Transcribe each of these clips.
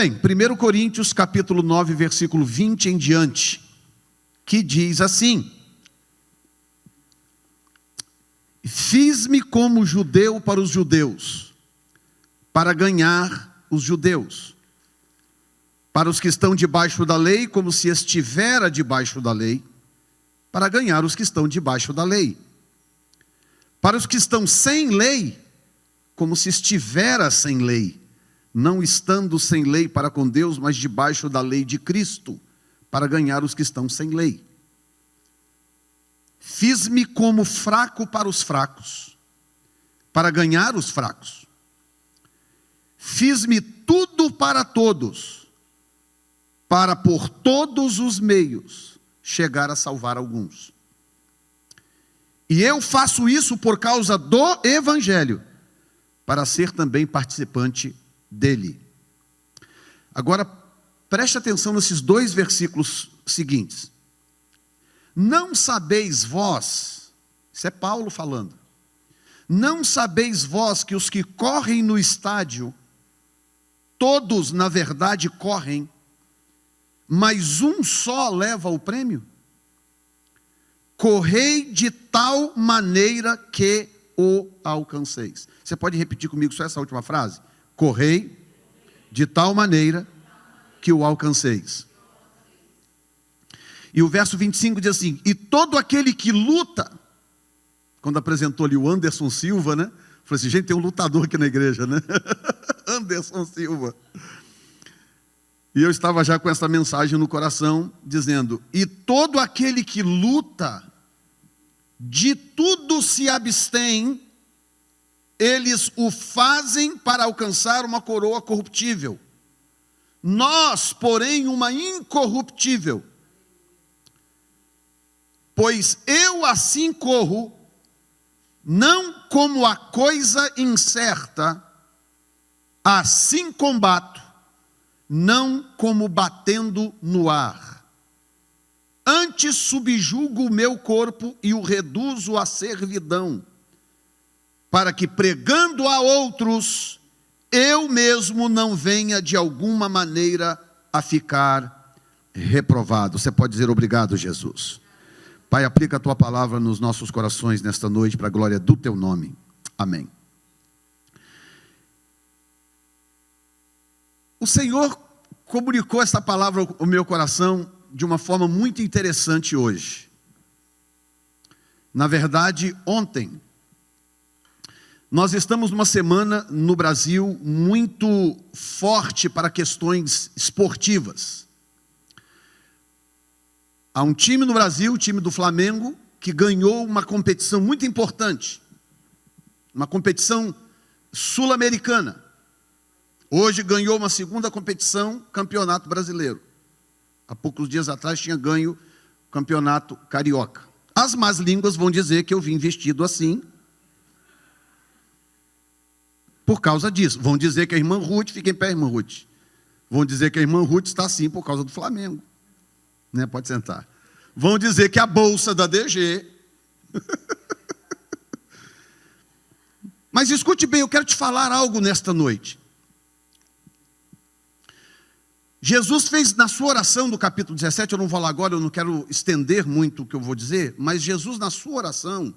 bem, 1 Coríntios capítulo 9, versículo 20 em diante, que diz assim: fiz-me como judeu para os judeus, para ganhar os judeus. Para os que estão debaixo da lei, como se estivera debaixo da lei, para ganhar os que estão debaixo da lei. Para os que estão sem lei, como se estivera sem lei, não estando sem lei para com Deus, mas debaixo da lei de Cristo, para ganhar os que estão sem lei. Fiz-me como fraco para os fracos, para ganhar os fracos. Fiz-me tudo para todos, para por todos os meios chegar a salvar alguns. E eu faço isso por causa do Evangelho, para ser também participante dele. Agora, preste atenção nesses dois versículos seguintes. Não sabeis vós, isso é Paulo falando, não sabeis vós que os que correm no estádio, todos na verdade correm, mas um só leva o prêmio? Correi de tal maneira que o alcanceis. Você pode repetir comigo só essa última frase? Correi de tal maneira que o alcanceis. E o verso 25 diz assim: e todo aquele que luta, quando apresentou ali o Anderson Silva, né? Falei assim, gente, tem um lutador aqui na igreja, né? Anderson Silva. E eu estava já com essa mensagem no coração, dizendo: e todo aquele que luta, de tudo se abstém, eles o fazem para alcançar uma coroa corruptível. Nós, porém, uma incorruptível. Pois eu assim corro, não como a coisa incerta, assim combato, não como batendo no ar. Antes subjugo o meu corpo e o reduzo à servidão, para que pregando a outros, eu mesmo não venha de alguma maneira a ficar reprovado. Você pode dizer obrigado, Jesus. Pai, aplica a Tua palavra nos nossos corações nesta noite, para a glória do Teu nome. Amém. O Senhor comunicou essa palavra ao meu coração de uma forma muito interessante hoje. Na verdade, ontem, nós estamos numa semana no Brasil muito forte para questões esportivas. Há um time no Brasil, o time do Flamengo, que ganhou uma competição muito importante, uma competição sul-americana. Hoje ganhou uma segunda competição, Campeonato Brasileiro. Há poucos dias atrás tinha ganho o Campeonato Carioca. As más línguas vão dizer que eu vim vestido assim por causa disso. Vão dizer que a irmã Ruth, fica em pé, irmã Ruth. Vão dizer que a irmã Ruth está assim por causa do Flamengo. Né? Pode sentar. Vão dizer que a bolsa da DG. Mas escute bem, eu quero te falar algo nesta noite. Jesus fez na sua oração do capítulo 17, eu não vou lá agora, eu não quero estender muito o que eu vou dizer, mas Jesus na sua oração,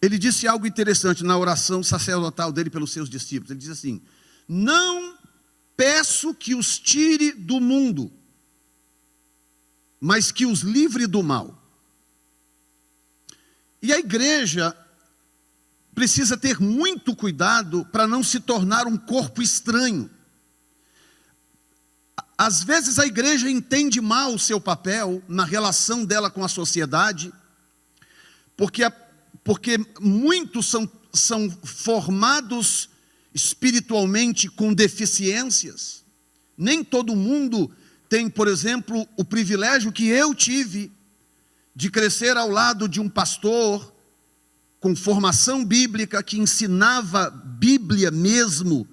ele disse algo interessante na oração sacerdotal dele pelos seus discípulos. Ele diz assim: não peço que os tire do mundo, mas que os livre do mal. E a igreja precisa ter muito cuidado para não se tornar um corpo estranho. Às vezes a igreja entende mal o seu papel na relação dela com a sociedade, porque muitos são formados espiritualmente com deficiências. Nem todo mundo tem, por exemplo, o privilégio que eu tive de crescer ao lado de um pastor com formação bíblica, que ensinava Bíblia mesmo,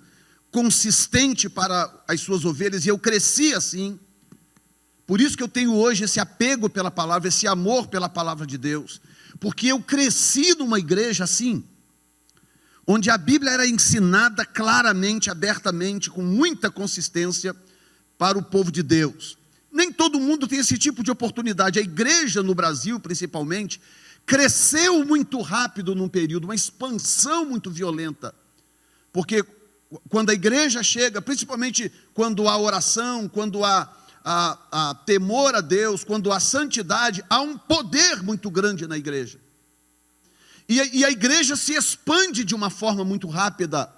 consistente para as suas ovelhas, e eu cresci assim. Por isso que eu tenho hoje esse apego pela palavra, esse amor pela palavra de Deus, porque eu cresci numa igreja assim, onde a Bíblia era ensinada claramente, abertamente, com muita consistência, para o povo de Deus. Nem todo mundo tem esse tipo de oportunidade. A igreja no Brasil, principalmente, cresceu muito rápido num período, uma expansão muito violenta. Porque quando a igreja chega, principalmente quando há oração, quando há temor a Deus, quando há santidade, há um poder muito grande na igreja. E a igreja se expande de uma forma muito rápida.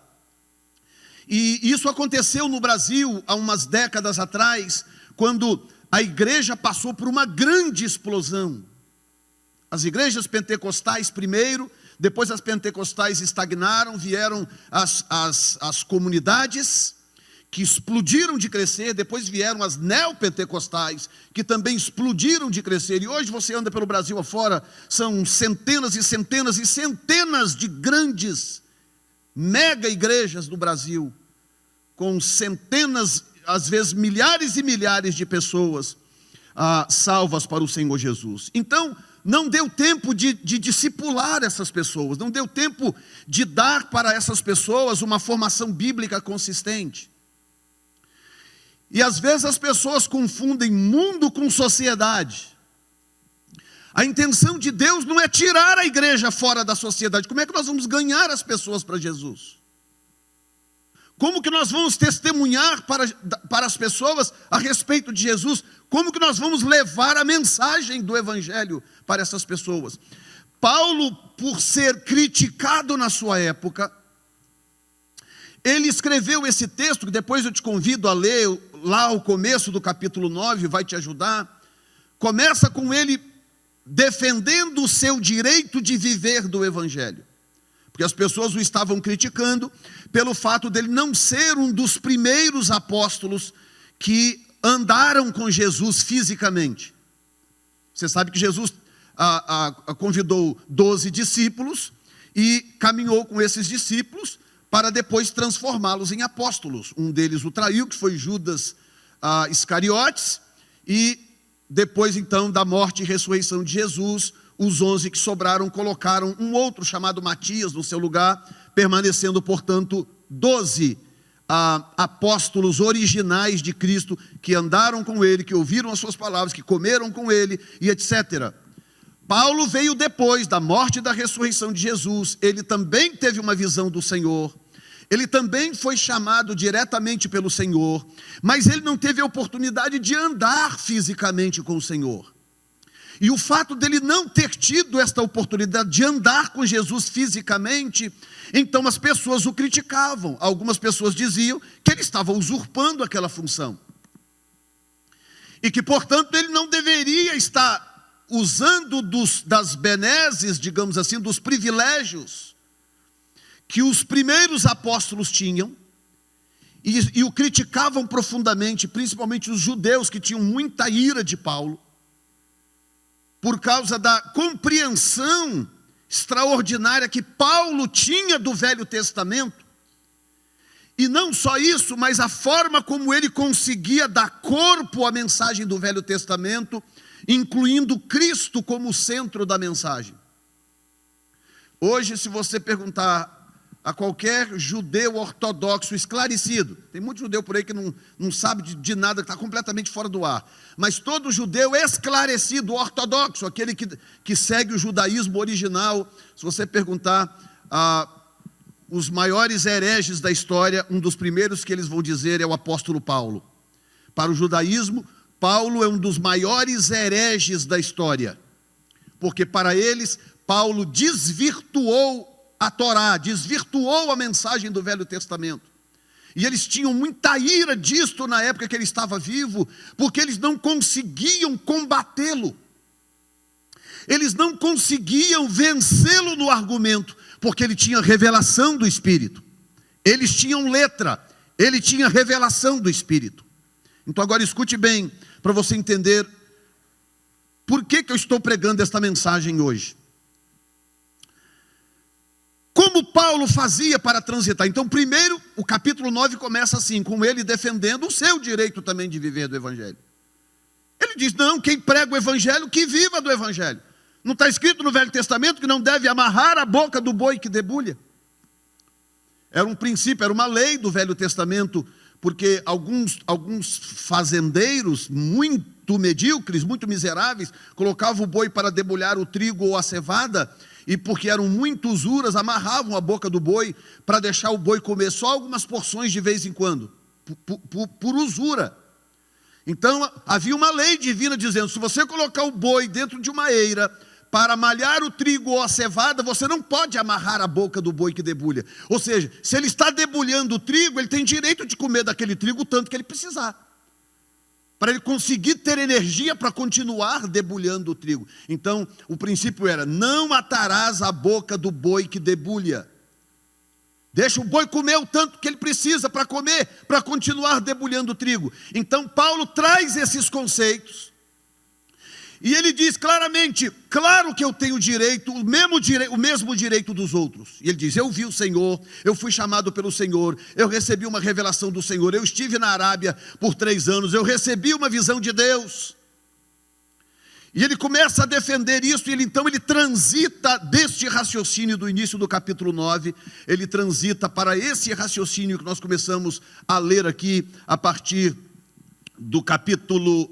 E isso aconteceu no Brasil há umas décadas atrás, quando a igreja passou por uma grande explosão. As igrejas pentecostais primeiro, depois as pentecostais estagnaram, vieram as comunidades que explodiram de crescer, depois vieram as neopentecostais, que também explodiram de crescer, e hoje você anda pelo Brasil afora, são centenas e centenas e centenas de grandes mega igrejas no Brasil, com centenas, às vezes milhares e milhares de pessoas salvas para o Senhor Jesus. Então, não deu tempo de discipular essas pessoas, não deu tempo de dar para essas pessoas uma formação bíblica consistente. E às vezes as pessoas confundem mundo com sociedade. A intenção de Deus não é tirar a igreja fora da sociedade. Como é que nós vamos ganhar as pessoas para Jesus? Como que nós vamos testemunhar para as pessoas a respeito de Jesus? Como que nós vamos levar a mensagem do Evangelho para essas pessoas? Paulo, por ser criticado na sua época, ele escreveu esse texto, que depois eu te convido a ler lá o começo do capítulo 9, vai te ajudar. Começa com ele defendendo o seu direito de viver do Evangelho. Porque as pessoas o estavam criticando pelo fato dele não ser um dos primeiros apóstolos que andaram com Jesus fisicamente. Você sabe que Jesus convidou 12 discípulos e caminhou com esses discípulos para depois transformá-los em apóstolos. Um deles o traiu, que foi Judas Iscariotes, e depois então da morte e ressurreição de Jesus, os 11 que sobraram colocaram um outro chamado Matias no seu lugar, permanecendo, portanto, 12 apóstolos originais de Cristo, que andaram com ele, que ouviram as suas palavras, que comeram com ele, e etc. Paulo veio depois da morte e da ressurreição de Jesus. Ele também teve uma visão do Senhor, ele também foi chamado diretamente pelo Senhor, mas ele não teve a oportunidade de andar fisicamente com o Senhor. E o fato dele não ter tido esta oportunidade de andar com Jesus fisicamente, então as pessoas o criticavam. Algumas pessoas diziam que ele estava usurpando aquela função. E que, portanto, ele não deveria estar usando das benesses, digamos assim, dos privilégios que os primeiros apóstolos tinham, e o criticavam profundamente, principalmente os judeus, que tinham muita ira de Paulo, por causa da compreensão extraordinária que Paulo tinha do Velho Testamento. E não só isso, mas a forma como ele conseguia dar corpo à mensagem do Velho Testamento, incluindo Cristo como centro da mensagem. Hoje, se você perguntar a qualquer judeu ortodoxo esclarecido, tem muito judeu por aí que não sabe de nada, que está completamente fora do ar, mas todo judeu esclarecido, ortodoxo, aquele que segue o judaísmo original, se você perguntar os maiores hereges da história, um dos primeiros que eles vão dizer é o apóstolo Paulo. Para o judaísmo, Paulo é um dos maiores hereges da história, porque para eles, Paulo desvirtuou a Torá, desvirtuou a mensagem do Velho Testamento. E eles tinham muita ira disto na época que ele estava vivo, porque eles não conseguiam combatê-lo. Eles não conseguiam vencê-lo no argumento, porque ele tinha revelação do Espírito. Eles tinham letra, ele tinha revelação do Espírito. Então agora escute bem, para você entender por que eu estou pregando esta mensagem hoje. Como Paulo fazia para transitar? Então, primeiro, o capítulo 9 começa assim, com ele defendendo o seu direito também de viver do Evangelho. Ele diz, não, quem prega o Evangelho, que viva do Evangelho. Não está escrito no Velho Testamento que não deve amarrar a boca do boi que debulha? Era um princípio, era uma lei do Velho Testamento porque alguns fazendeiros muito medíocres, muito miseráveis, colocavam o boi para debulhar o trigo ou a cevada, e porque eram muito usuras, amarravam a boca do boi para deixar o boi comer só algumas porções de vez em quando, por usura. Então havia uma lei divina dizendo: se você colocar o boi dentro de uma eira para malhar o trigo ou a cevada, você não pode amarrar a boca do boi que debulha. Ou seja, se ele está debulhando o trigo, ele tem direito de comer daquele trigo o tanto que ele precisar, para ele conseguir ter energia para continuar debulhando o trigo. Então, o princípio era: não atarás a boca do boi que debulha. Deixa o boi comer o tanto que ele precisa para comer, para continuar debulhando o trigo. Então, Paulo traz esses conceitos, e ele diz claramente: claro que eu tenho direito, o mesmo direito dos outros. E ele diz: eu vi o Senhor, eu fui chamado pelo Senhor, eu recebi uma revelação do Senhor, eu estive na Arábia por 3 anos, eu recebi uma visão de Deus. E ele começa a defender isso, e então ele transita deste raciocínio do início do capítulo 9, ele transita para esse raciocínio que nós começamos a ler aqui, a partir do capítulo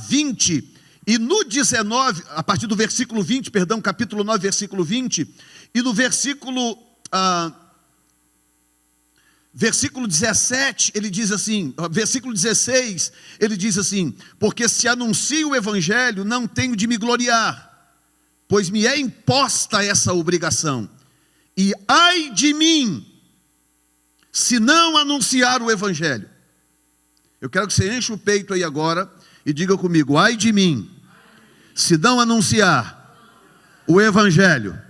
20, e no 19, a partir do versículo 20, perdão, capítulo 9, versículo 20, e no versículo 17, ele diz assim, versículo 16, ele diz assim: porque se anuncio o evangelho, não tenho de me gloriar, pois me é imposta essa obrigação, e ai de mim, se não anunciar o evangelho. Eu quero que você enche o peito aí agora, e diga comigo: ai de mim, se não anunciar o evangelho.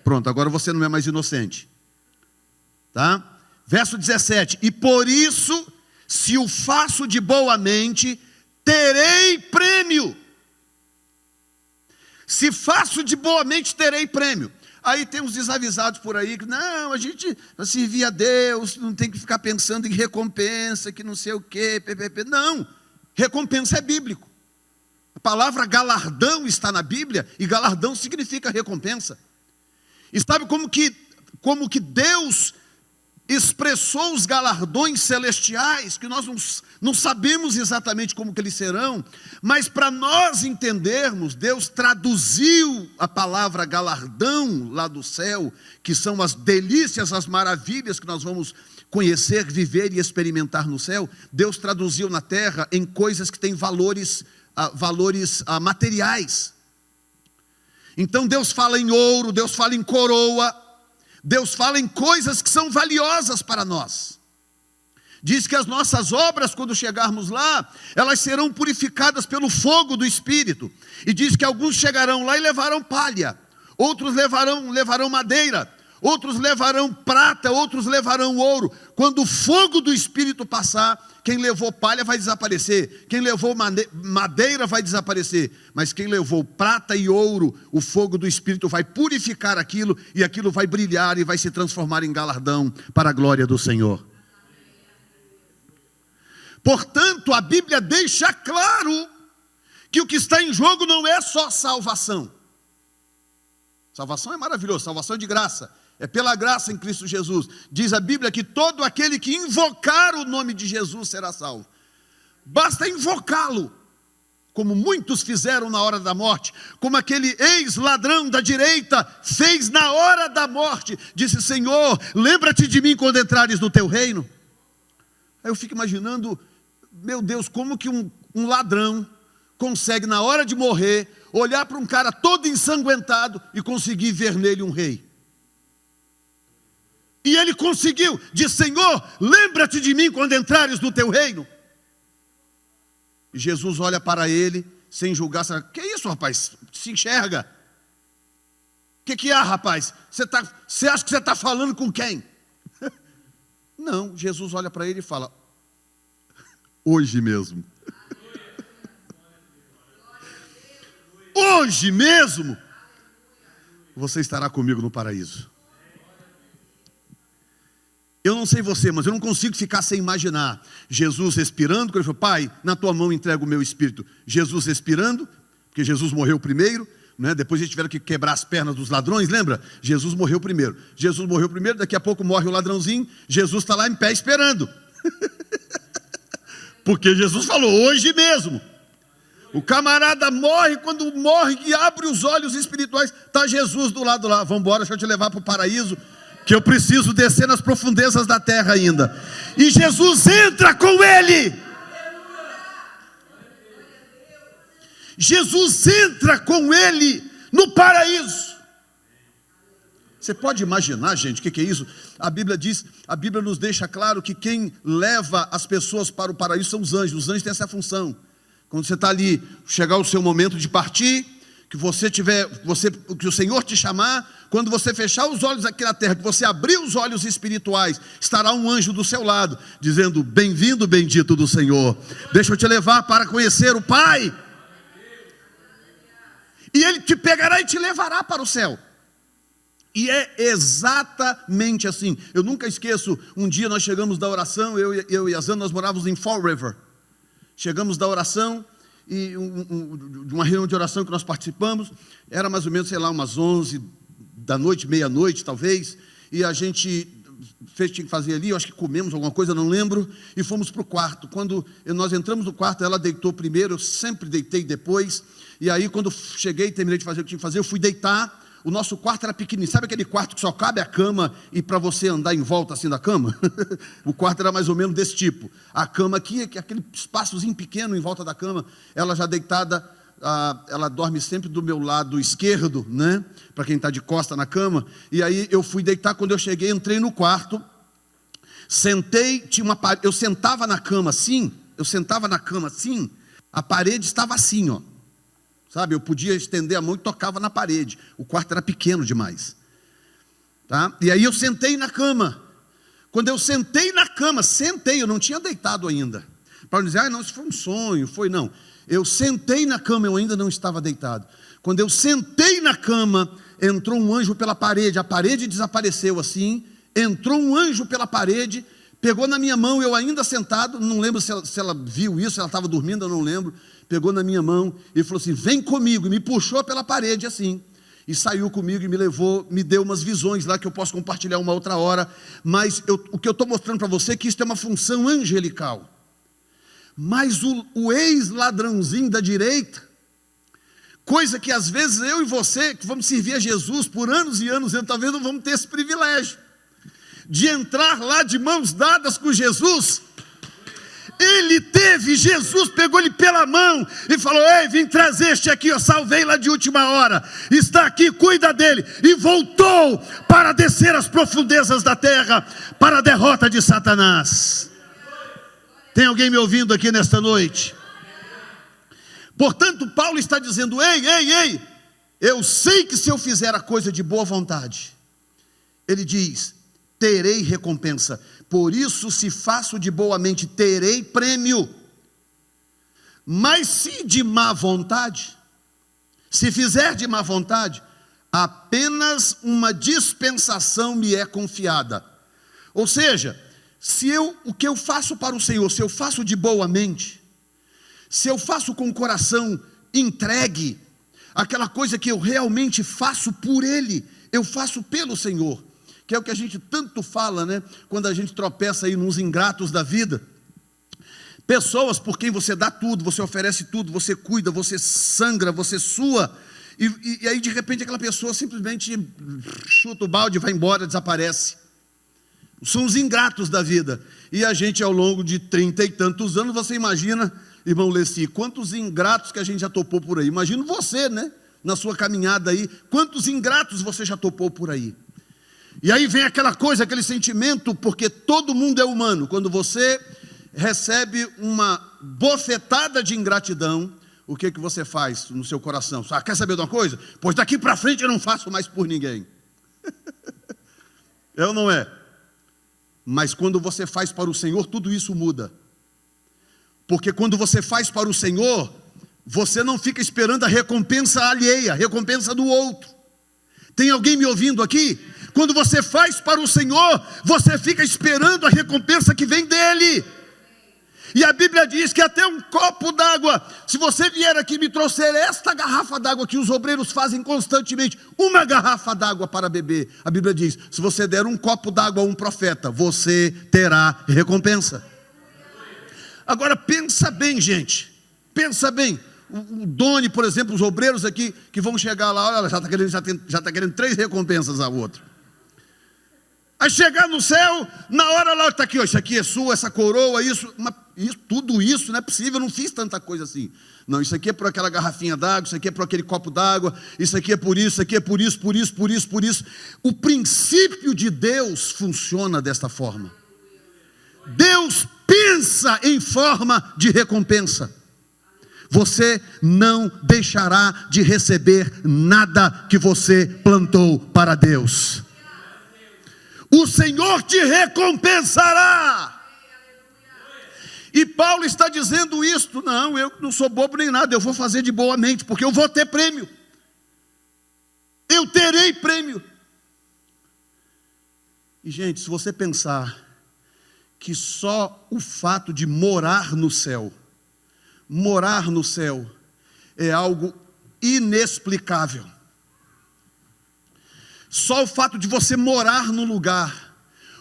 Pronto, agora você não é mais inocente, tá? Verso 17: e por isso, se o faço de boa mente, terei prêmio. Se faço de boa mente, terei prêmio. Aí tem uns desavisados por aí que não, a gente servir a Deus, não tem que ficar pensando em recompensa, que não sei o quê, Não, recompensa é bíblico. A palavra galardão está na Bíblia, e galardão significa recompensa. E sabe como que Deus expressou os galardões celestiais, que nós não sabemos exatamente como que eles serão, mas para nós entendermos, Deus traduziu a palavra galardão lá do céu, que são as delícias, as maravilhas que nós vamos conhecer, viver e experimentar no céu. Deus traduziu na terra em coisas que têm valores materiais. Então Deus fala em ouro, Deus fala em coroa, Deus fala em coisas que são valiosas para nós. Diz que as nossas obras, quando chegarmos lá, elas serão purificadas pelo fogo do Espírito. E diz que alguns chegarão lá e levarão palha, outros levarão madeira, outros levarão prata, outros levarão ouro. Quando o fogo do Espírito passar, quem levou palha vai desaparecer, quem levou madeira vai desaparecer, mas quem levou prata e ouro, o fogo do Espírito vai purificar aquilo, e aquilo vai brilhar e vai se transformar em galardão para a glória do Senhor. Portanto, a Bíblia deixa claro que o que está em jogo não é só salvação. Salvação é maravilhoso, salvação é de graça. É pela graça em Cristo Jesus. Diz a Bíblia que todo aquele que invocar o nome de Jesus será salvo. Basta invocá-lo, como muitos fizeram na hora da morte, como aquele ex-ladrão da direita fez na hora da morte. Disse: Senhor, lembra-te de mim quando entrares no teu reino. Aí eu fico imaginando, meu Deus, como que um ladrão consegue na hora de morrer olhar para um cara todo ensanguentado e conseguir ver nele um rei. E ele conseguiu, diz: Senhor, lembra-te de mim quando entrares no teu reino. E Jesus olha para ele, sem julgar: que isso, rapaz? Se enxerga. Que há, rapaz? Você acha que você está falando com quem? Não, Jesus olha para ele e fala: hoje mesmo. Hoje mesmo, você estará comigo no paraíso. Eu não sei você, mas eu não consigo ficar sem imaginar Jesus respirando, quando ele falou: Pai, na tua mão entrego o meu espírito. Jesus respirando, porque Jesus morreu primeiro, né? Depois eles tiveram que quebrar as pernas dos ladrões, lembra? Jesus morreu primeiro, daqui a pouco morre o ladrãozinho, Jesus está lá em pé esperando. Porque Jesus falou, hoje mesmo. O camarada morre, quando morre e abre os olhos espirituais, está Jesus do lado lá. Vamos embora, deixa eu te levar para o paraíso, que eu preciso descer nas profundezas da terra ainda. E Jesus entra com ele. Jesus entra com ele no paraíso. Você pode imaginar, gente, o que é isso? A Bíblia diz, a Bíblia nos deixa claro que quem leva as pessoas para o paraíso são os anjos. Os anjos têm essa função. Quando você está ali, chegar o seu momento de partir, que que o Senhor te chamar, quando você fechar os olhos aqui na terra, que você abrir os olhos espirituais, estará um anjo do seu lado, dizendo, bem-vindo, bendito do Senhor. Deixa eu te levar para conhecer o Pai. E Ele te pegará e te levará para o céu. E é exatamente assim. Eu nunca esqueço, um dia nós chegamos da oração, eu e a Zana, nós morávamos em Fall River. Chegamos da oração, e de uma reunião de oração que nós participamos, era mais ou menos, sei lá, umas 11 da noite, meia-noite talvez, e a gente tinha que fazer ali, eu acho que comemos alguma coisa, não lembro, e fomos para o quarto. Quando nós entramos no quarto, ela deitou primeiro, eu sempre deitei depois, e aí quando cheguei, terminei de fazer o que tinha que fazer, eu fui deitar. O nosso quarto era pequenininho, sabe aquele quarto que só cabe a cama e para você andar em volta assim da cama? O quarto era mais ou menos desse tipo. A cama aqui, aquele espaçozinho pequeno em volta da cama, ela já deitada, ela dorme sempre do meu lado esquerdo, né? Para quem está de costa na cama. E aí eu fui deitar, quando eu cheguei, entrei no quarto, sentei, eu sentava na cama assim, a parede estava assim, ó. Sabe, eu podia estender a mão e tocava na parede. O quarto era pequeno demais. Tá? E aí eu sentei na cama. Quando eu sentei na cama, eu não tinha deitado ainda. Para não dizer, não, isso foi um sonho, não. Eu sentei na cama, eu ainda não estava deitado. Quando eu sentei na cama, entrou um anjo pela parede, a parede desapareceu assim, entrou um anjo pela parede, pegou na minha mão, eu ainda sentado, não lembro se ela viu isso, se ela estava dormindo, eu não lembro. Pegou na minha mão e falou assim, vem comigo, e me puxou pela parede assim, e saiu comigo e me levou, me deu umas visões lá que eu posso compartilhar uma outra hora, mas o que eu estou mostrando para você é que isso é uma função angelical. Mas o ex-ladrãozinho da direita, coisa que às vezes eu e você, que vamos servir a Jesus por anos e anos, talvez não vamos ter esse privilégio, de entrar lá de mãos dadas com Jesus. Jesus pegou ele pela mão e falou, ei, vim trazer este aqui, eu salvei lá de última hora, está aqui, cuida dele, e voltou para descer as profundezas da terra, para a derrota de Satanás. Tem alguém me ouvindo aqui nesta noite? Portanto, Paulo está dizendo, ei, eu sei que se eu fizer a coisa de boa vontade, ele diz, terei recompensa. Por isso, se faço de boa mente, terei prêmio. Mas se de má vontade, se fizer de má vontade, apenas uma dispensação me é confiada. Ou seja, o que eu faço para o Senhor, se eu faço de boa mente, se eu faço com o coração entregue, aquela coisa que eu realmente faço por Ele, eu faço pelo Senhor, que é o que a gente tanto fala, né? Quando a gente tropeça aí nos ingratos da vida, pessoas por quem você dá tudo, você oferece tudo, você cuida, você sangra, você sua, e aí de repente aquela pessoa simplesmente chuta o balde, vai embora, desaparece. São os ingratos da vida, e a gente ao longo de 30 e tantos anos, você imagina, irmão Leci, quantos ingratos que a gente já topou por aí, imagino você, né? Na sua caminhada aí, quantos ingratos você já topou por aí. E aí vem aquela coisa, aquele sentimento, porque todo mundo é humano. Quando você recebe uma bofetada de ingratidão, o que você faz no seu coração? Quer saber de uma coisa? Pois daqui para frente eu não faço mais por ninguém. É ou não é? Mas quando você faz para o Senhor, tudo isso muda. Porque quando você faz para o Senhor, você não fica esperando a recompensa alheia, a recompensa do outro. Tem alguém me ouvindo aqui? Quando você faz para o Senhor, você fica esperando a recompensa que vem dEle. E a Bíblia diz que até um copo d'água, se você vier aqui e me trouxer esta garrafa d'água que os obreiros fazem constantemente, uma garrafa d'água para beber, a Bíblia diz, se você der um copo d'água a um profeta, você terá recompensa. Agora pensa bem, gente, pensa bem. O Doni, por exemplo, os obreiros aqui que vão chegar lá, olha, já está querendo 3 recompensas a outra. Aí chegar no céu, na hora lá está aqui, ó, isso aqui é sua, essa coroa, isso, tudo isso não é possível, eu não fiz tanta coisa assim. Não, isso aqui é por aquela garrafinha d'água, isso aqui é por aquele copo d'água, isso aqui é por isso, isso aqui é por isso, por isso, por isso, por isso. O princípio de Deus funciona desta forma. Deus pensa em forma de recompensa. Você não deixará de receber nada que você plantou para Deus. O Senhor te recompensará. E Paulo está dizendo isto: não, eu não sou bobo nem nada, eu vou fazer de boa mente, porque eu vou ter prêmio. Eu terei prêmio. E gente, se você pensar que só o fato de morar no céu é algo inexplicável. Só o fato de você morar num lugar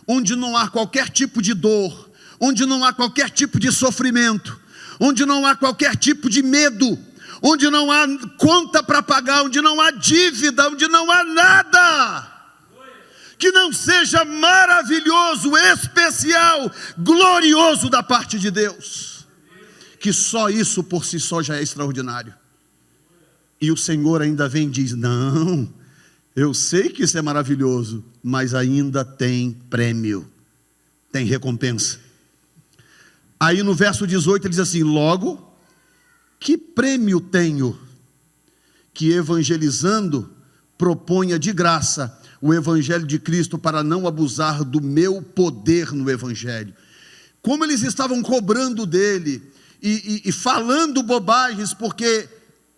onde não há qualquer tipo de dor, onde não há qualquer tipo de sofrimento, onde não há qualquer tipo de medo, onde não há conta para pagar, onde não há dívida, onde não há nada que não seja maravilhoso, especial, glorioso da parte de Deus. Que só isso por si só já é extraordinário. E o Senhor ainda vem e diz: não, eu sei que isso é maravilhoso, mas ainda tem prêmio, tem recompensa. Aí no verso 18 ele diz assim: logo, que prêmio tenho que evangelizando proponha de graça o evangelho de Cristo para não abusar do meu poder no evangelho. Como eles estavam cobrando dele e falando bobagens, porque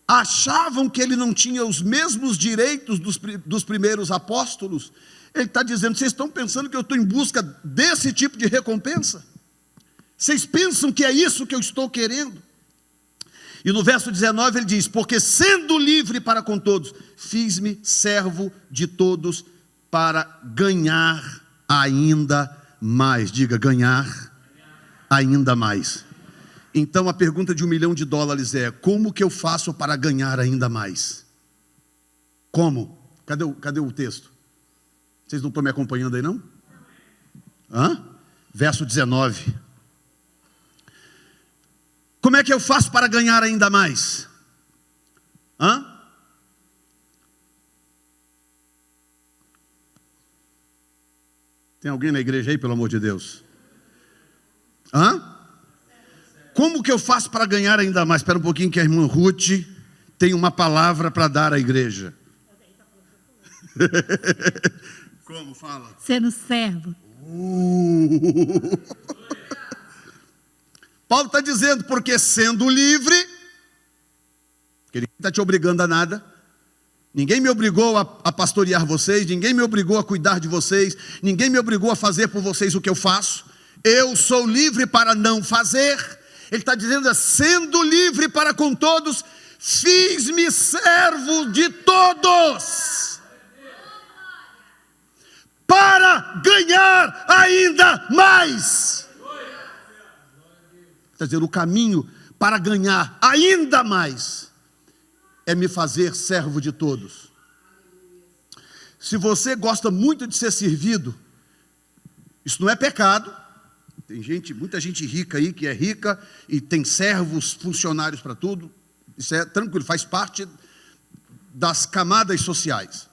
achavam que ele não tinha os mesmos direitos dos primeiros apóstolos, ele está dizendo: vocês estão pensando que eu estou em busca desse tipo de recompensa? Vocês pensam que é isso que eu estou querendo? E no verso 19 ele diz: porque sendo livre para com todos, fiz-me servo de todos para ganhar ainda mais. Diga, ganhar ainda mais. Então a pergunta de $1 milhão é: como que eu faço para ganhar ainda mais? Como? Cadê o texto? Vocês não estão me acompanhando aí não? Verso 19. Como é que eu faço para ganhar ainda mais? Tem alguém na igreja aí, pelo amor de Deus? Como que eu faço para ganhar ainda mais? Espera um pouquinho que a irmã Ruth tem uma palavra para dar à igreja. Como? Fala. Sendo servo. Paulo está dizendo: porque sendo livre, que ele não está te obrigando a nada, ninguém me obrigou a pastorear vocês, ninguém me obrigou a cuidar de vocês, ninguém me obrigou a fazer por vocês o que eu faço, eu sou livre para não fazer. Ele está dizendo: sendo livre para com todos, fiz-me servo de todos, para ganhar ainda mais. Está dizendo: o caminho para ganhar ainda mais é me fazer servo de todos. Se você gosta muito de ser servido, isso não é pecado. Tem muita gente rica aí que é rica e tem servos, funcionários para tudo. Isso é tranquilo, faz parte das camadas sociais.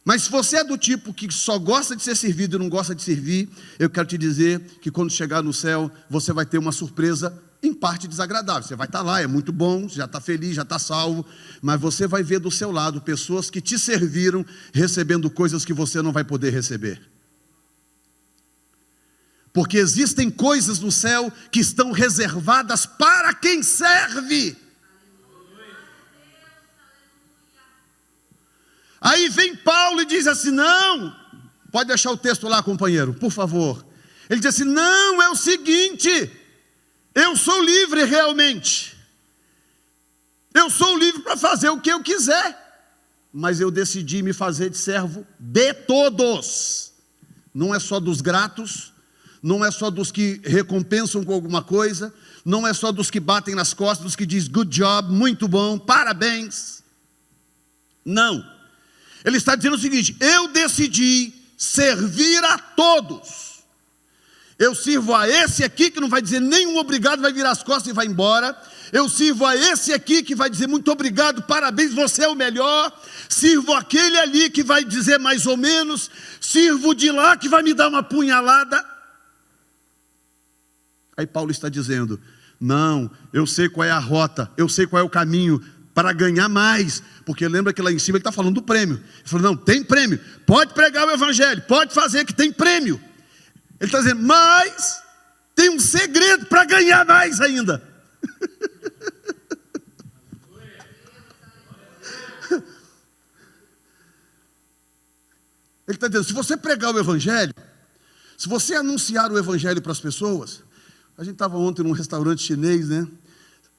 Mas se você é do tipo que só gosta de ser servido e não gosta de servir, eu quero te dizer que quando chegar no céu, você vai ter uma surpresa em parte desagradável. Você vai estar lá, é muito bom, já está feliz, já está salvo, mas você vai ver do seu lado pessoas que te serviram recebendo coisas que você não vai poder receber. Porque existem coisas no céu que estão reservadas para quem serve. Aí vem Paulo e diz assim: não, pode deixar o texto lá, companheiro, por favor. Ele diz assim: não, é o seguinte, eu sou livre realmente. Eu sou livre para fazer o que eu quiser, mas eu decidi me fazer de servo de todos. Não é só dos gratos, não é só dos que recompensam com alguma coisa, não é só dos que batem nas costas, dos que diz good job, muito bom, parabéns. Não. Ele está dizendo o seguinte: eu decidi servir a todos. Eu sirvo a esse aqui que não vai dizer nenhum obrigado, vai virar as costas e vai embora. Eu sirvo a esse aqui que vai dizer muito obrigado, parabéns, você é o melhor. Sirvo aquele ali que vai dizer mais ou menos. Sirvo de lá que vai me dar uma punhalada. Aí Paulo está dizendo: não, eu sei qual é a rota, eu sei qual é o caminho para ganhar mais. Porque lembra que lá em cima ele está falando do prêmio. Ele falou: não, tem prêmio, pode pregar o evangelho, pode fazer que tem prêmio. Ele está dizendo: mas tem um segredo para ganhar mais ainda. Ele está dizendo: se você pregar o evangelho, se você anunciar o evangelho para as pessoas. A gente estava ontem num restaurante chinês, né?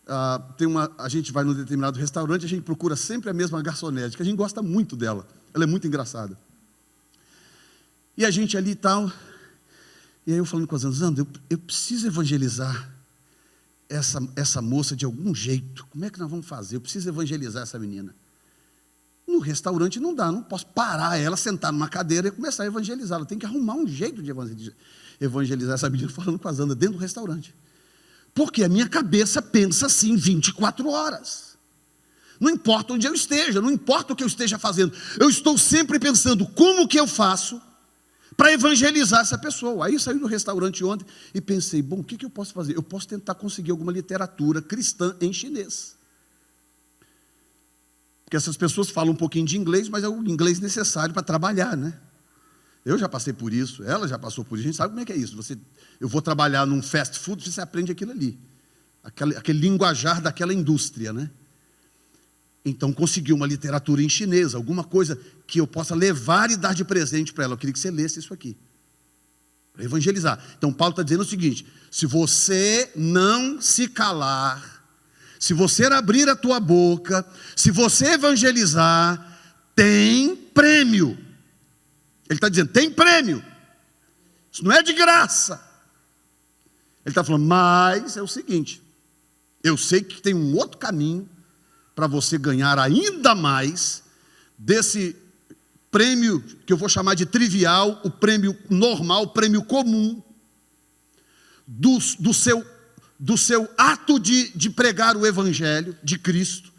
A gente vai num determinado restaurante, a gente procura sempre a mesma garçonete, que a gente gosta muito dela, ela é muito engraçada. E a gente ali e tal, e aí eu falando com a Zanda, eu preciso evangelizar essa moça de algum jeito. Como é que nós vamos fazer? Eu preciso evangelizar essa menina. No restaurante não dá, não posso parar ela, sentar numa cadeira e começar a evangelizá-la. Tem que arrumar um jeito de evangelizar essa menina, falando com a Zanda dentro do restaurante. Porque a minha cabeça pensa assim 24 horas. Não importa onde eu esteja, não importa o que eu esteja fazendo. Eu estou sempre pensando como que eu faço para evangelizar essa pessoa. Aí eu saí do restaurante ontem e pensei: bom, o que eu posso fazer? Eu posso tentar conseguir alguma literatura cristã em chinês. Porque essas pessoas falam um pouquinho de inglês, mas é o inglês necessário para trabalhar, né? Eu já passei por isso, ela já passou por isso, a gente sabe como é que é isso. Eu vou trabalhar num fast food, você aprende aquilo ali. Aquele linguajar daquela indústria, né? Então, consegui uma literatura em chinês, alguma coisa que eu possa levar e dar de presente para ela. Eu queria que você lesse isso aqui, para evangelizar. Então, Paulo está dizendo o seguinte: se você não se calar, se você abrir a tua boca, se você evangelizar, tem prêmio. Ele está dizendo: tem prêmio. Isso não é de graça. Ele está falando: mas é o seguinte, eu sei que tem um outro caminho para você ganhar ainda mais desse prêmio que eu vou chamar de trivial, o prêmio normal, o prêmio comum do seu ato de pregar o evangelho de Cristo.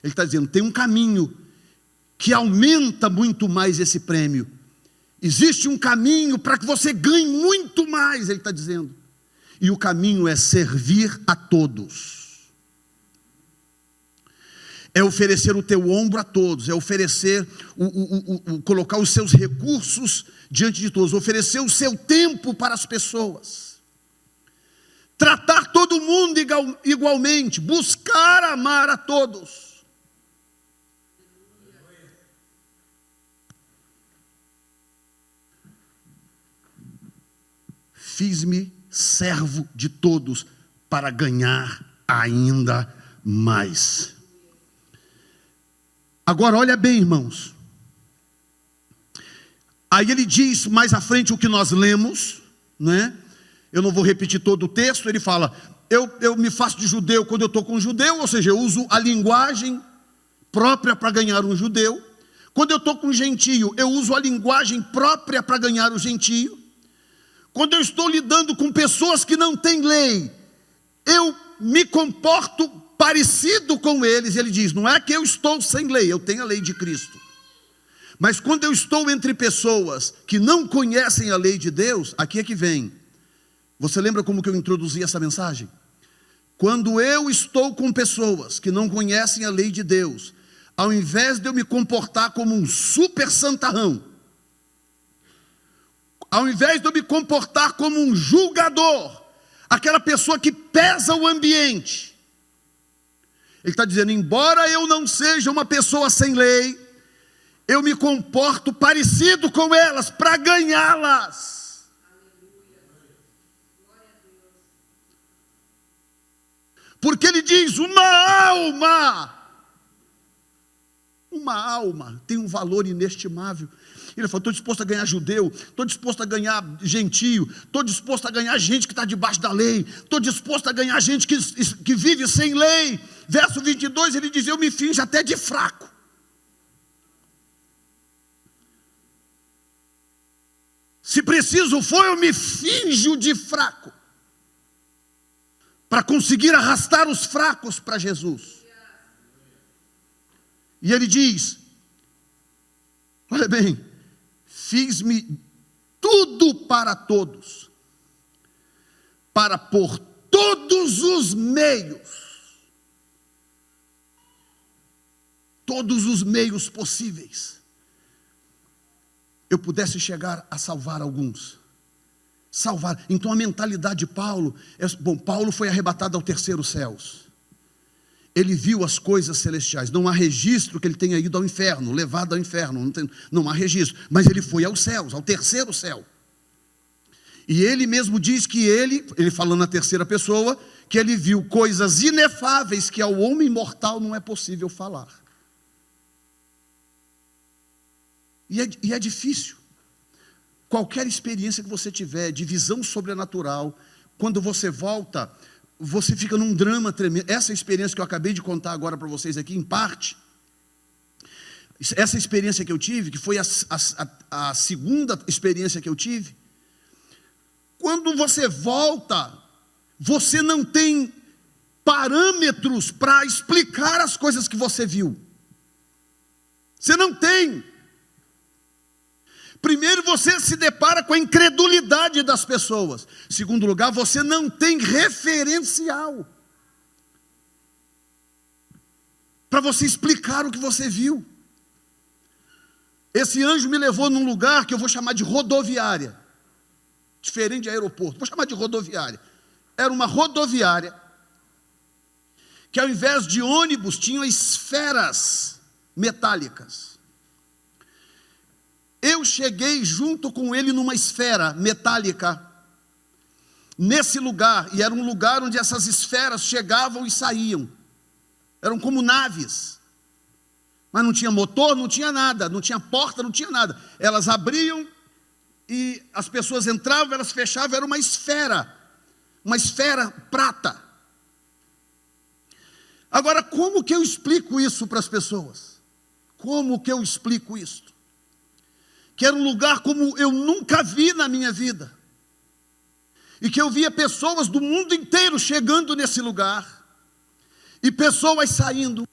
Ele está dizendo: tem um caminho que aumenta muito mais esse prêmio. Existe um caminho para que você ganhe muito mais, ele está dizendo. E o caminho é servir a todos. É oferecer o teu ombro a todos, é oferecer, colocar os seus recursos diante de todos, oferecer o seu tempo para as pessoas. Tratar todo mundo igualmente, buscar amar a todos. Fiz-me servo de todos para ganhar ainda mais. Agora olha bem, irmãos. Aí ele diz mais à frente o que nós lemos, né? Eu não vou repetir todo o texto. Ele fala: eu me faço de judeu quando eu estou com um judeu, ou seja, eu uso a linguagem própria para ganhar um judeu. Quando eu estou com um gentio, eu uso a linguagem própria para ganhar o gentio. Quando eu estou lidando com pessoas que não têm lei, eu me comporto parecido com eles. Ele diz: não é que eu estou sem lei, eu tenho a lei de Cristo. Mas quando eu estou entre pessoas que não conhecem a lei de Deus, aqui é que vem. Você lembra como que eu introduzi essa mensagem? Quando eu estou com pessoas que não conhecem a lei de Deus, ao invés de eu me comportar como um super santarrão, ao invés de eu me comportar como um julgador, aquela pessoa que pesa o ambiente, ele está dizendo: embora eu não seja uma pessoa sem lei, eu me comporto parecido com elas para ganhá-las. Porque ele diz: uma uma alma tem um valor inestimável. Ele falou: estou disposto a ganhar judeu, estou disposto a ganhar gentio, estou disposto a ganhar gente que está debaixo da lei, estou disposto a ganhar gente que vive sem lei. Verso 22, ele diz: eu me finjo até de fraco. Se preciso for, eu me finjo de fraco, para conseguir arrastar os fracos para Jesus. E ele diz: olha bem, fiz-me tudo para todos, para por todos os meios possíveis, eu pudesse chegar a salvar alguns. Salvar. Então a mentalidade de Paulo é: bom, Paulo foi arrebatado ao terceiro céus. Ele viu as coisas celestiais. Não há registro que ele tenha ido ao inferno, levado ao inferno. Não há registro. Mas ele foi aos céus, ao terceiro céu. E ele mesmo diz que ele falando na terceira pessoa, que ele viu coisas inefáveis que ao homem mortal não é possível falar. E é difícil. Qualquer experiência que você tiver de visão sobrenatural, quando você volta, você fica num drama tremendo. Essa experiência que eu acabei de contar agora para vocês aqui, em parte, essa experiência que eu tive, que foi a segunda experiência que eu tive, quando você volta, você não tem parâmetros para explicar as coisas que você viu. Você não tem. Primeiro, você se depara com a incredulidade das pessoas. Segundo lugar, você não tem referencial para você explicar o que você viu. Esse anjo me levou num lugar que eu vou chamar de rodoviária, diferente de aeroporto, vou chamar de rodoviária. Era uma rodoviária que, ao invés de ônibus, tinha esferas metálicas. Eu cheguei junto com ele numa esfera metálica, nesse lugar, e era um lugar onde essas esferas chegavam e saíam. Eram como naves, mas não tinha motor, não tinha nada, não tinha porta, não tinha nada. Elas abriam e as pessoas entravam, elas fechavam, era uma esfera prata. Agora, como que eu explico isso para as pessoas? Como que eu explico isso? Que era um lugar como eu nunca vi na minha vida, e que eu via pessoas do mundo inteiro chegando nesse lugar, e pessoas saindo,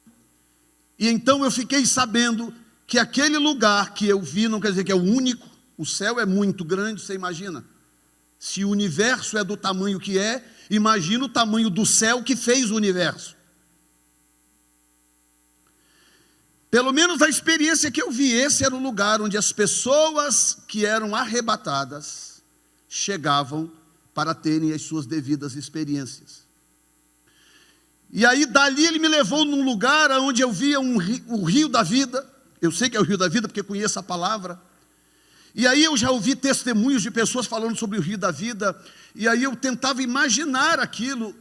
e então eu fiquei sabendo que aquele lugar que eu vi, não quer dizer que é o único, o céu é muito grande, você imagina, se o universo é do tamanho que é, imagina o tamanho do céu que fez o universo. Pelo menos a experiência que eu vi, esse era o lugar onde as pessoas que eram arrebatadas chegavam para terem as suas devidas experiências. E aí dali ele me levou num lugar onde eu via o rio da vida. Eu sei que é o rio da vida porque conheço a palavra. E aí eu já ouvi testemunhos de pessoas falando sobre o rio da vida, e aí eu tentava imaginar aquilo,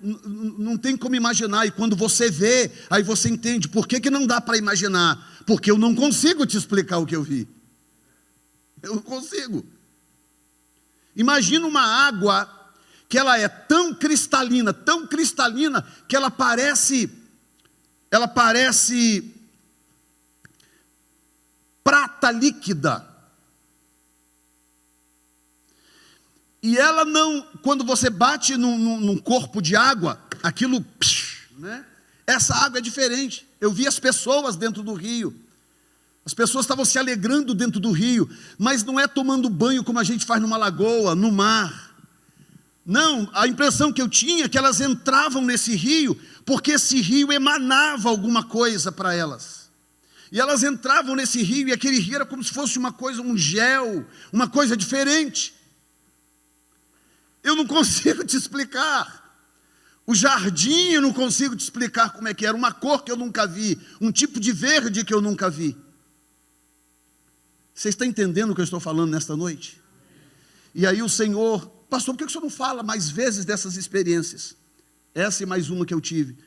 não tem como imaginar, e quando você vê, aí você entende, por que não dá para imaginar? Porque eu não consigo te explicar o que eu vi, eu não consigo. Imagina uma água, que ela é tão cristalina, que ela parece prata líquida. E ela não, quando você bate num corpo de água, aquilo, né? Essa água é diferente. Eu vi as pessoas dentro do rio. As pessoas estavam se alegrando dentro do rio, mas não é tomando banho como a gente faz numa lagoa, no mar. Não, a impressão que eu tinha é que elas entravam nesse rio, porque esse rio emanava alguma coisa para elas. E elas entravam nesse rio, e aquele rio era como se fosse uma coisa, um gel, uma coisa diferente. Eu não consigo te explicar. O jardim eu não consigo te explicar como é que era. Uma cor que eu nunca vi. Um tipo de verde que eu nunca vi. Você está entendendo o que eu estou falando nesta noite? E aí o Senhor: pastor, por que o senhor não fala mais vezes dessas experiências? Essa e mais uma que eu tive.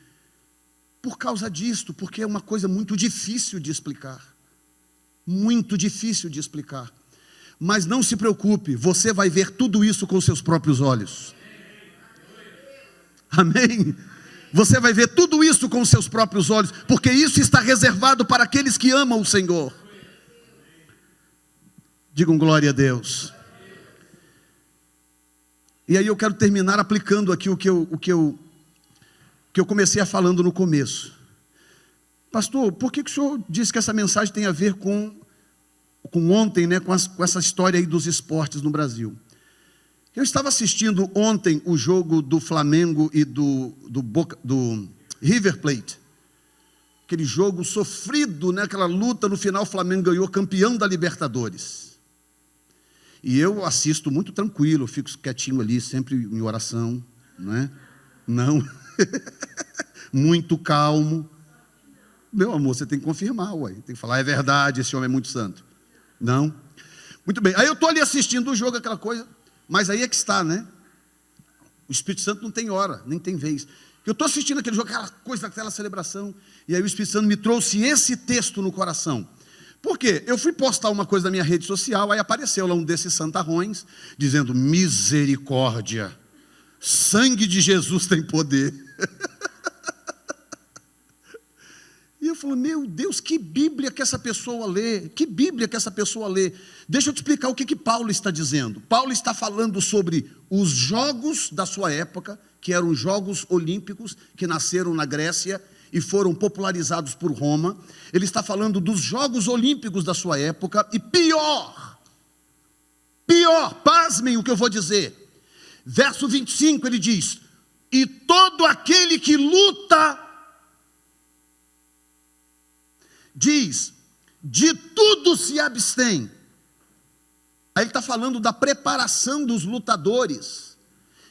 Por causa disto, porque é uma coisa muito difícil de explicar. muito difícil de explicar. Mas não se preocupe, você vai ver tudo isso com seus próprios olhos. Amém? Você vai ver tudo isso com seus próprios olhos, porque isso está reservado para aqueles que amam o Senhor. Digam glória a Deus. E aí eu quero terminar aplicando aqui o que eu comecei a falando no começo. Pastor, por que o senhor disse que essa mensagem tem a ver com ontem, né, com essa história aí dos esportes no Brasil? Eu estava assistindo ontem o jogo do Flamengo e do River Plate. Aquele jogo sofrido, né, aquela luta, no final o Flamengo ganhou, campeão da Libertadores. E eu assisto muito tranquilo, fico quietinho ali, sempre em oração, não é? Não. Muito calmo. Meu amor, você tem que confirmar, ué. Tem que falar, é verdade, esse homem é muito santo. Não. Muito bem. Aí eu estou ali assistindo o jogo, aquela coisa, mas aí é que está, né? O Espírito Santo não tem hora, nem tem vez. Eu estou assistindo aquele jogo, aquela coisa, aquela celebração, e aí o Espírito Santo me trouxe esse texto no coração. Por quê? Eu fui postar uma coisa na minha rede social, aí apareceu lá um desses santarrões, dizendo, misericórdia, sangue de Jesus tem poder. E eu falo, meu Deus, que Bíblia que essa pessoa lê? Que Bíblia que essa pessoa lê? Deixa eu te explicar o que Paulo está dizendo. Paulo está falando sobre os jogos da sua época, que eram os Jogos Olímpicos, que nasceram na Grécia e foram popularizados por Roma. Ele está falando dos Jogos Olímpicos da sua época, e pior, pasmem o que eu vou dizer. Verso 25 ele diz, e todo aquele que luta, diz, de tudo se abstém. Aí ele está falando da preparação dos lutadores,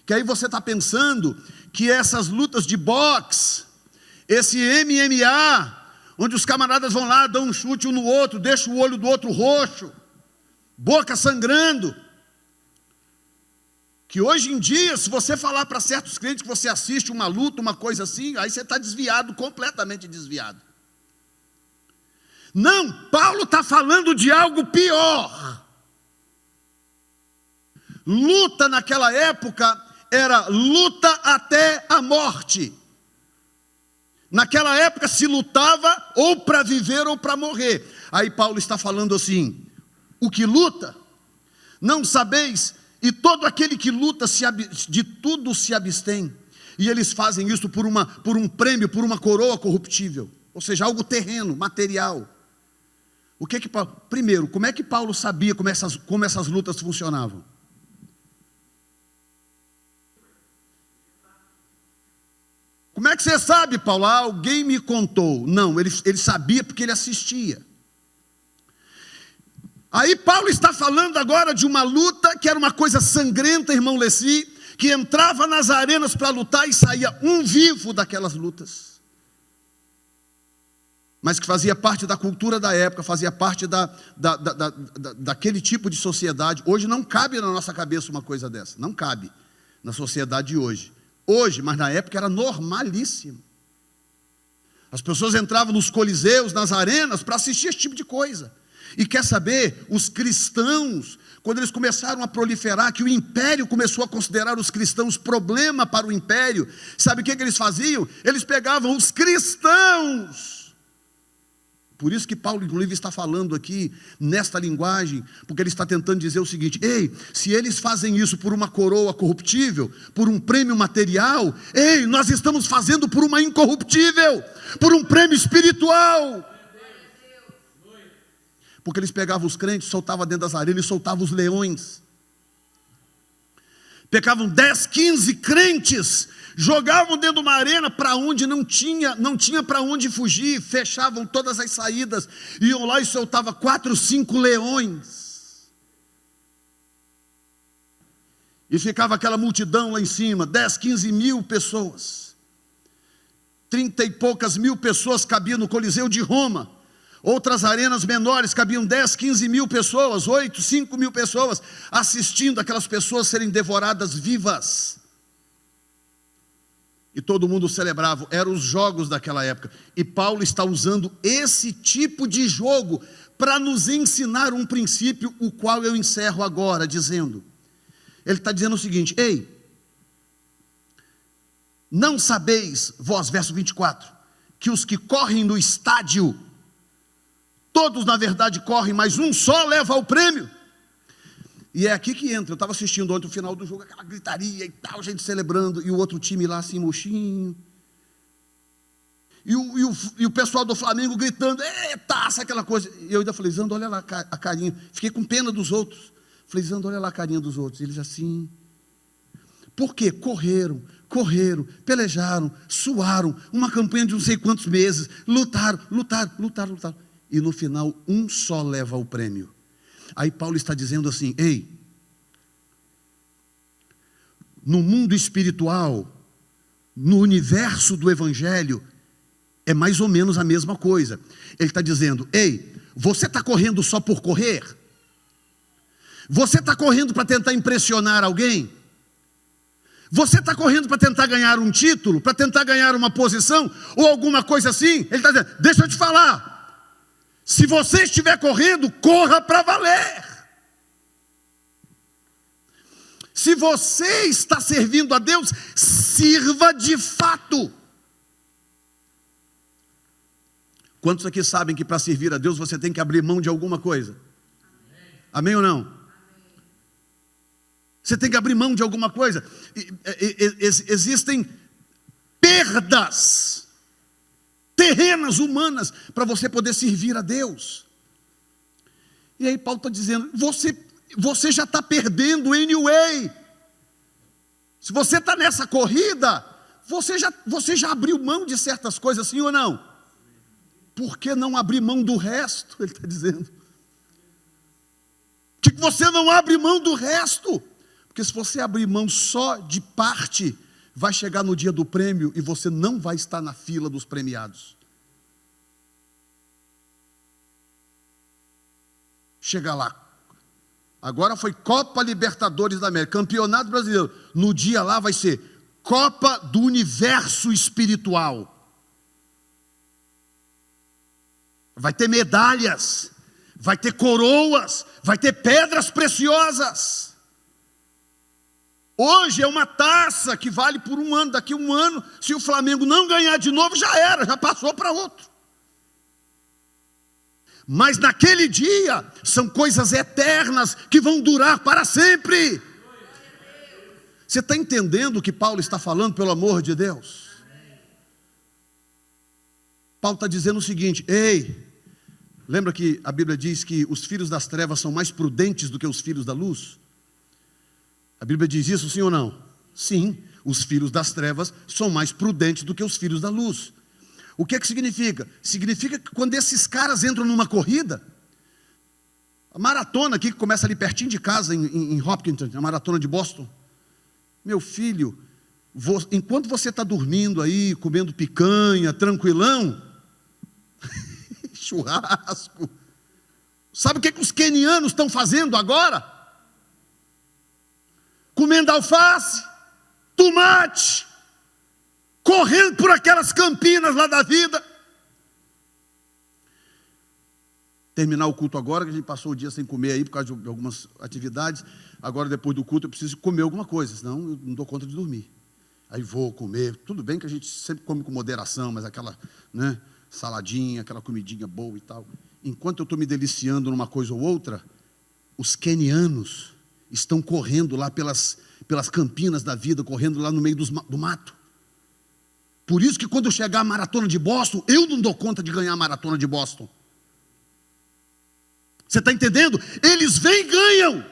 que aí você está pensando que essas lutas de boxe, esse MMA, onde os camaradas vão lá, dão um chute um no outro, deixam o olho do outro roxo, boca sangrando, que hoje em dia, se você falar para certos crentes que você assiste uma luta, uma coisa assim, aí você está desviado, completamente desviado. Não, Paulo está falando de algo pior. Luta naquela época era luta até a morte. Naquela época se lutava ou para viver ou para morrer. Aí Paulo está falando assim, o que luta, não sabeis, e todo aquele que luta de tudo se abstém. E eles fazem isso por um prêmio, por uma coroa corruptível, ou seja, algo terreno, material. Primeiro, como é que Paulo sabia como essas lutas funcionavam? Como é que você sabe, Paulo? Alguém me contou. Não, ele sabia porque ele assistia. Aí Paulo está falando agora de uma luta que era uma coisa sangrenta, irmão Leci, que entrava nas arenas para lutar e saía um vivo daquelas lutas. Mas que fazia parte da cultura da época, fazia parte daquele tipo de sociedade. Hoje não cabe na nossa cabeça uma coisa dessa, não cabe na sociedade de hoje. Hoje, mas na época era normalíssimo. As pessoas entravam nos coliseus, nas arenas, para assistir esse tipo de coisa. E quer saber, os cristãos, quando eles começaram a proliferar, que o império começou a considerar os cristãos problema para o império, sabe o que eles faziam? Eles pegavam os cristãos. Por isso que Paulo, inclusive, está falando aqui, nesta linguagem, porque ele está tentando dizer o seguinte, ei, se eles fazem isso por uma coroa corruptível, por um prêmio material, ei, nós estamos fazendo por uma incorruptível, por um prêmio espiritual. Porque eles pegavam os crentes, soltavam dentro das arenas e soltavam os leões. Pegavam 10, 15 crentes, jogavam dentro de uma arena para onde não tinha para onde fugir, fechavam todas as saídas, iam lá e soltavam 4, 5 leões. E ficava aquela multidão lá em cima, 10, 15 mil pessoas. 30 e poucas mil pessoas cabiam no Coliseu de Roma. Outras arenas menores cabiam 10, 15 mil pessoas, 8, 5 mil pessoas, assistindo aquelas pessoas serem devoradas vivas. E todo mundo celebrava, eram os jogos daquela época. E Paulo está usando esse tipo de jogo para nos ensinar um princípio, o qual eu encerro agora, dizendo. Ele está dizendo o seguinte: ei, não sabeis, vós, verso 24, que os que correm no estádio, todos na verdade correm, mas um só leva o prêmio. E é aqui que entra. Eu estava assistindo ontem o final do jogo, aquela gritaria e tal, gente celebrando, e o outro time lá assim, murchinho. E o pessoal do Flamengo gritando, taça, aquela coisa. E eu ainda falei, Zando, olha lá a carinha. Fiquei com pena dos outros. Falei, Zando, olha lá a carinha dos outros. Eles assim. Por quê? Correram, pelejaram, suaram, uma campanha de não sei quantos meses, lutaram. E no final, um só leva o prêmio. Aí Paulo está dizendo assim, ei, no mundo espiritual, no universo do Evangelho, é mais ou menos a mesma coisa. Ele está dizendo, ei, você está correndo só por correr? Você está correndo para tentar impressionar alguém? Você está correndo para tentar ganhar um título, para tentar ganhar uma posição, ou alguma coisa assim? Ele está dizendo, deixa eu te falar, se você estiver correndo, corra para valer. Se você está servindo a Deus, sirva de fato. Quantos aqui sabem que para servir a Deus você tem que abrir mão de alguma coisa? Amém ou não? Você tem que abrir mão de alguma coisa. Existem perdas terrenas, humanas, para você poder servir a Deus. E aí Paulo está dizendo, você já está perdendo anyway. Se você está nessa corrida, você já abriu mão de certas coisas, sim ou não? Por que não abrir mão do resto? Ele está dizendo. Por que você não abre mão do resto? Porque se você abrir mão só de parte, vai chegar no dia do prêmio e você não vai estar na fila dos premiados. Chega lá. Agora foi Copa Libertadores da América, Campeonato Brasileiro. No dia lá vai ser Copa do Universo Espiritual. Vai ter medalhas, vai ter coroas, vai ter pedras preciosas. Hoje é uma taça que vale por um ano. Daqui a um ano, se o Flamengo não ganhar de novo, já era, já passou para outro. Mas naquele dia, são coisas eternas que vão durar para sempre. Você está entendendo o que Paulo está falando, pelo amor de Deus? Paulo está dizendo o seguinte, ei, lembra que a Bíblia diz que os filhos das trevas são mais prudentes do que os filhos da luz? A Bíblia diz isso, sim ou não? Sim, os filhos das trevas são mais prudentes do que os filhos da luz. O que é que significa? Significa que quando esses caras entram numa corrida, a maratona aqui, que começa ali pertinho de casa, em Hopkinton, a maratona de Boston. Meu filho, enquanto você está dormindo aí, comendo picanha, tranquilão, churrasco, sabe o que os quenianos estão fazendo agora? Comendo alface, tomate, correndo por aquelas campinas lá da vida. Terminar o culto agora, que a gente passou o dia sem comer aí, por causa de algumas atividades. Agora, depois do culto, eu preciso comer alguma coisa, senão eu não dou conta de dormir. Aí vou comer, tudo bem que a gente sempre come com moderação, mas aquela, né, saladinha, aquela comidinha boa e tal. Enquanto eu estou me deliciando numa coisa ou outra, os quenianos estão correndo lá pelas campinas da vida, correndo lá no meio do mato. Por isso que quando chegar a maratona de Boston, eu não dou conta de ganhar a maratona de Boston. Você está entendendo? Eles vêm e ganham.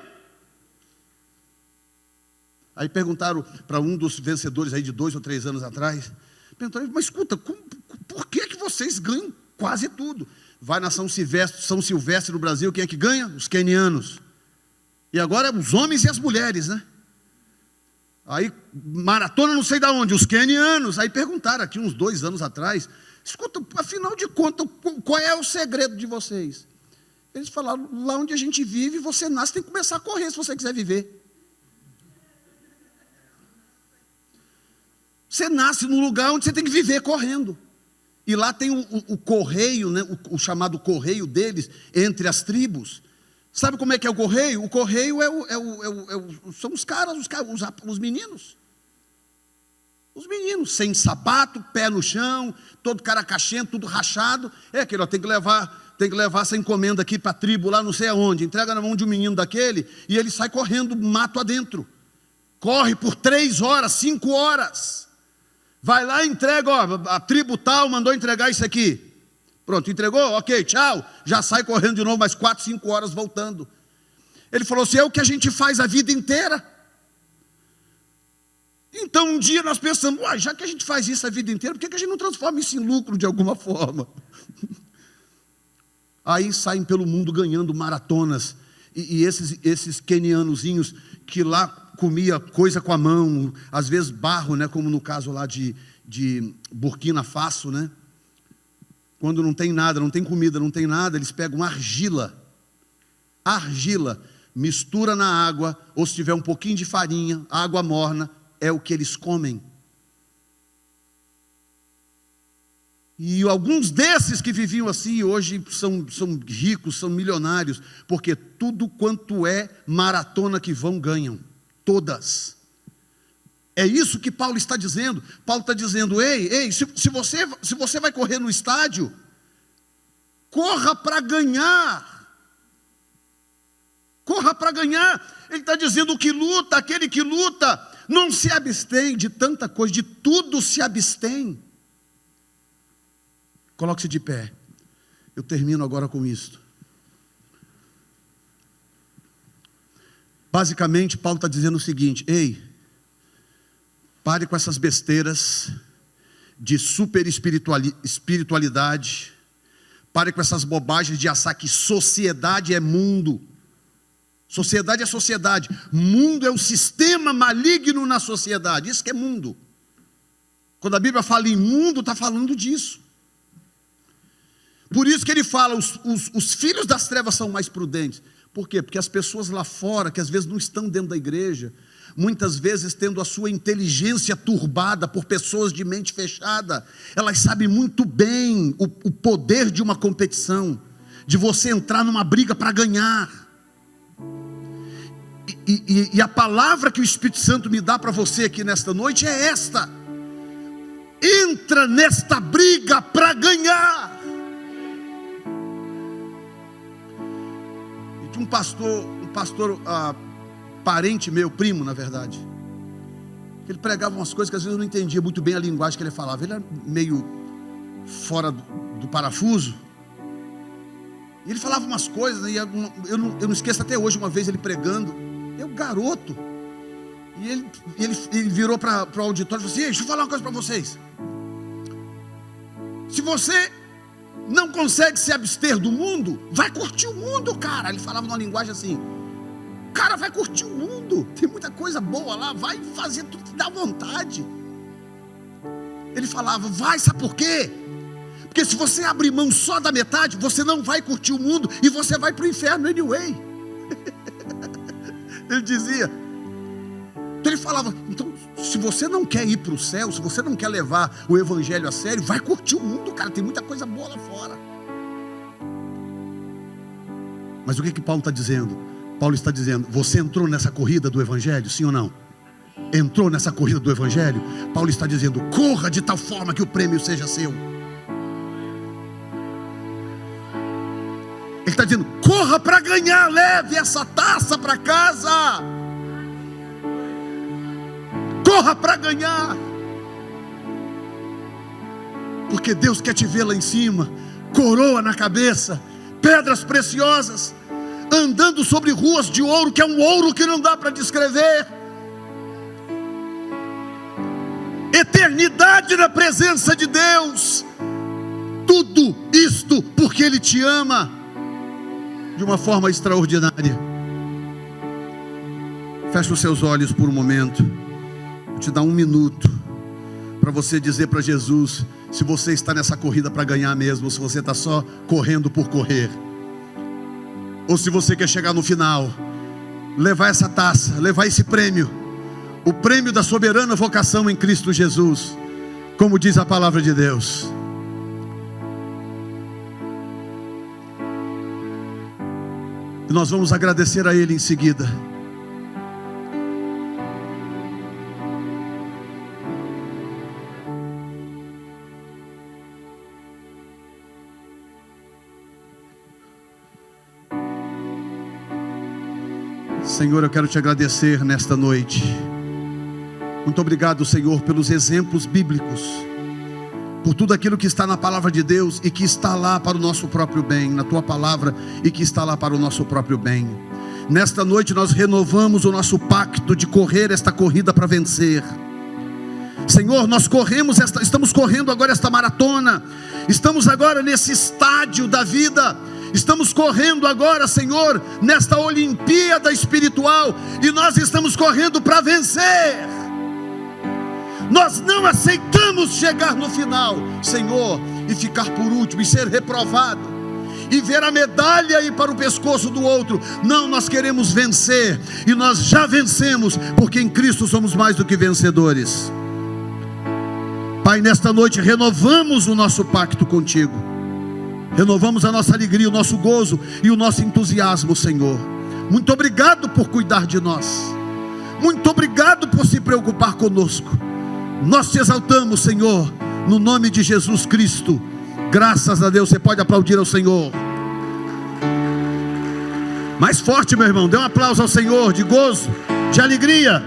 Aí perguntaram para um dos vencedores aí de 2 ou 3 anos atrás, perguntaram, mas escuta, por que vocês ganham quase tudo? Vai na São Silvestre no Brasil, quem é que ganha? Os quenianos. E agora os homens e as mulheres, né? Aí, maratona não sei de onde, os quenianos. Aí perguntaram aqui uns 2 anos atrás, escuta, afinal de contas, qual é o segredo de vocês? Eles falaram, lá onde a gente vive, você nasce, tem que começar a correr se você quiser viver. Você nasce num lugar onde você tem que viver correndo. E lá tem o correio, né? o chamado correio deles, entre as tribos. Sabe como é que é o correio? O correio são os caras, os meninos. Os meninos, sem sapato, pé no chão, todo caracachento, tudo rachado. Aquele, ó, tem que levar essa encomenda aqui para a tribo, lá não sei aonde. Entrega na mão de um menino daquele, e ele sai correndo, mato adentro. Corre por 3 horas, 5 horas. Vai lá e entrega, ó, a tribo tal mandou entregar isso aqui. Pronto, entregou? Ok, tchau. Já sai correndo de novo, mais 4, 5 horas voltando. Ele falou assim, é o que a gente faz a vida inteira. Então um dia nós pensamos, já que a gente faz isso a vida inteira, por que a gente não transforma isso em lucro de alguma forma? Aí saem pelo mundo ganhando maratonas. E esses quenianozinhos que lá comia coisa com a mão, às vezes barro, né, como no caso lá de Burkina Faso, né? Quando não tem nada, não tem comida, não tem nada, eles pegam argila, mistura na água, ou se tiver um pouquinho de farinha, água morna, é o que eles comem. E alguns desses que viviam assim, hoje são ricos, são milionários, porque tudo quanto é maratona que vão, ganham. Todas. É isso que Paulo está dizendo. Paulo está dizendo, ei, se você vai correr no estádio, corra para ganhar. Corra para ganhar. Ele está dizendo, o que luta, aquele que luta, não se abstém de tanta coisa, de tudo se abstém. Coloque-se de pé. Eu termino agora com isto. Basicamente, Paulo está dizendo o seguinte, ei, pare com essas besteiras de super espiritualidade, pare com essas bobagens de achar que sociedade é mundo. Sociedade é sociedade, mundo é um sistema maligno na sociedade, isso que é mundo. Quando a Bíblia fala em mundo, está falando disso. Por isso que ele fala, os filhos das trevas são mais prudentes. Por quê? Porque as pessoas lá fora, que às vezes não estão dentro da igreja, muitas vezes tendo a sua inteligência turbada por pessoas de mente fechada, elas sabem muito bem o poder de uma competição, de você entrar numa briga para ganhar. E a palavra que o Espírito Santo me dá para você aqui nesta noite é esta: entra nesta briga para ganhar. E tinha um pastor parente meu, primo na verdade, ele pregava umas coisas que às vezes eu não entendia muito bem a linguagem que ele falava. Ele era meio fora do parafuso, e ele falava umas coisas, né, e eu não esqueço até hoje, uma vez ele pregando, eu garoto, e ele virou para o auditório e falou assim: deixa eu falar uma coisa para vocês, se você não consegue se abster do mundo, vai curtir o mundo, cara. Ele falava numa linguagem assim, cara, vai curtir o mundo, tem muita coisa boa lá, vai fazer tudo que dá vontade. Ele falava, vai, sabe por quê? Porque se você abrir mão só da metade, você não vai curtir o mundo e você vai para o inferno anyway. Ele dizia. Então ele falava, então se você não quer ir para o céu, se você não quer levar o evangelho a sério, vai curtir o mundo, cara, tem muita coisa boa lá fora. Mas o que Paulo está dizendo? Paulo está dizendo, você entrou nessa corrida do evangelho, sim ou não? Entrou nessa corrida do evangelho? Paulo está dizendo, corra de tal forma que o prêmio seja seu. Ele está dizendo, corra para ganhar, leve essa taça para casa. Corra para ganhar. Porque Deus quer te ver lá em cima, coroa na cabeça, pedras preciosas, andando sobre ruas de ouro, que é um ouro que não dá para descrever. Eternidade na presença de Deus. Tudo isto porque Ele te ama de uma forma extraordinária. Feche os seus olhos por um momento. Vou te dar 1 minuto para você dizer para Jesus se você está nessa corrida para ganhar mesmo, ou se você está só correndo por correr, ou se você quer chegar no final, levar essa taça, levar esse prêmio, o prêmio da soberana vocação em Cristo Jesus, como diz a palavra de Deus. E nós vamos agradecer a Ele em seguida. Senhor, eu quero te agradecer nesta noite. Muito obrigado, Senhor, pelos exemplos bíblicos, por tudo aquilo que está na palavra de Deus e que está lá para o nosso próprio bem, na tua palavra, e que está lá para o nosso próprio bem. Nesta noite nós renovamos o nosso pacto de correr esta corrida para vencer. Senhor, nós estamos correndo agora esta maratona, estamos agora nesse estádio da vida, estamos correndo agora, Senhor, nesta Olimpíada espiritual, e nós estamos correndo para vencer. Nós não aceitamos chegar no final, Senhor, e ficar por último, e ser reprovado, e ver a medalha ir para o pescoço do outro. Não, nós queremos vencer, e nós já vencemos, porque em Cristo somos mais do que vencedores. Pai, nesta noite renovamos o nosso pacto contigo, renovamos a nossa alegria, o nosso gozo e o nosso entusiasmo, Senhor. Muito obrigado por cuidar de nós, muito obrigado por se preocupar conosco. Nós te exaltamos, Senhor, no nome de Jesus Cristo. Graças a Deus. Você pode aplaudir ao Senhor mais forte, meu irmão. Dê um aplauso ao Senhor, de gozo, de alegria.